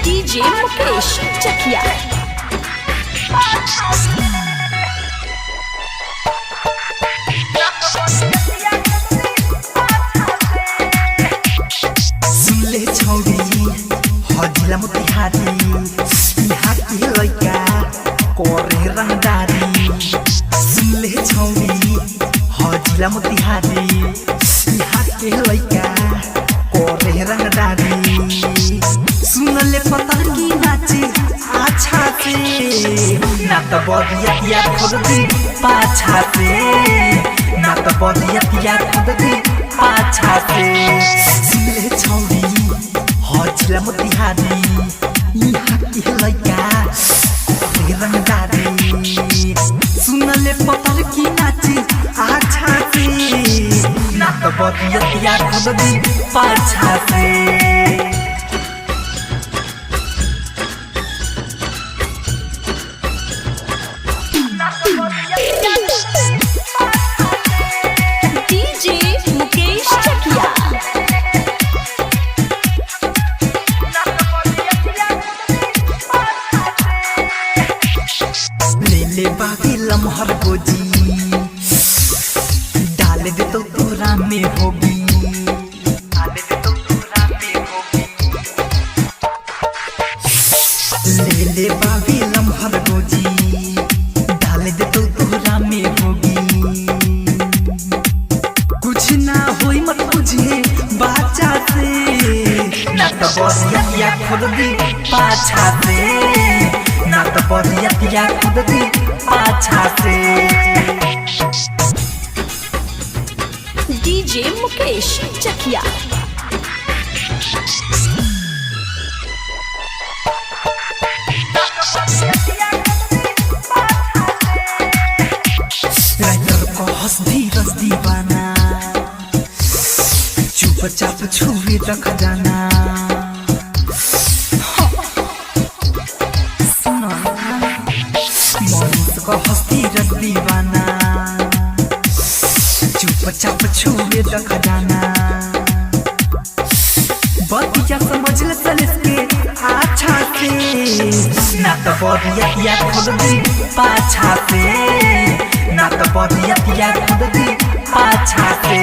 DJ Mukesh Chakiya. सुनले छौरी हजिला मोतिहारी यहाँ के लैका करे रंगदारी। सुनले छौरी हजिला मोतिहारी यहाँ के लैका करे रंगदारी। सुनले पता की नाचे अच्छा से ना तो बदिया खुद दी पाछा से, ना तो बदिया खुद दी पाछा से। सुनले छौरी हजिला मोतिहारी यहाँ के लैका करे रंगदारी। सुनले पता की नाचे अच्छा से ना तो बदिया खुद दी पाछा से। DJ मुकेश चकिया। ले बागी लम्हर गोजी डाल दे तो तोरा में होगी, डाल दे तो तोरा में होगी। ले बागी लम्हर गोजी डाल दे तो तोरा में होगी। कुछ ना होई मत बुझे बाचा से, ना तो बदिया खुद दी पाछा से, ना तो बदिया खुद दी पाछा से। DJ मुकेश चकिया। राइटर को हंस धीरज दीवाना चुपचाप छुए रख जाना। सुनो मनीष को हंस धीरज दीवाना चुपचाप छुए रख जाना। बतिया समझ ले सलिस के अच्छा से, ना तो बदिया खुद दी पाछा से, ना तो बदिया खुद दी पाछा से।